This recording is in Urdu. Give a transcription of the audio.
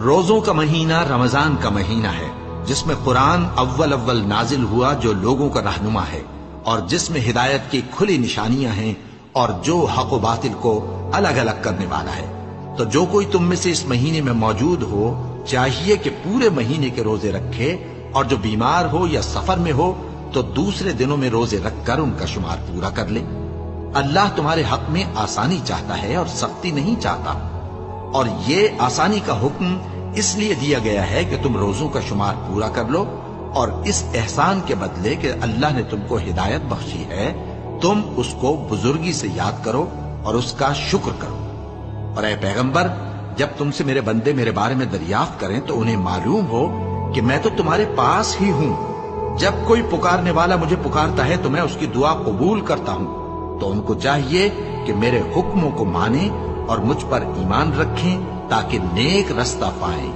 روزوں کا مہینہ رمضان کا مہینہ ہے، جس میں قرآن اول اول نازل ہوا، جو لوگوں کا رہنما ہے اور جس میں ہدایت کی کھلی نشانیاں ہیں اور جو حق و باطل کو الگ الگ کرنے والا ہے۔ تو جو کوئی تم میں سے اس مہینے میں موجود ہو چاہیے کہ پورے مہینے کے روزے رکھے، اور جو بیمار ہو یا سفر میں ہو تو دوسرے دنوں میں روزے رکھ کر ان کا شمار پورا کر لے۔ اللہ تمہارے حق میں آسانی چاہتا ہے اور سختی نہیں چاہتا، اور یہ آسانی کا حکم اس لیے دیا گیا ہے کہ تم روزوں کا شمار پورا کر لو، اور اس احسان کے بدلے کہ اللہ نے تم کو ہدایت بخشی ہے تم اس کو بزرگی سے یاد کرو اور اس کا شکر کرو۔ اور اے پیغمبر، جب تم سے میرے بندے میرے بارے میں دریافت کریں تو انہیں معلوم ہو کہ میں تو تمہارے پاس ہی ہوں۔ جب کوئی پکارنے والا مجھے پکارتا ہے تو میں اس کی دعا قبول کرتا ہوں۔ تو ان کو چاہیے کہ میرے حکموں کو مانیں اور مجھ پر ایمان رکھیں تاکہ نیک رستہ پائیں۔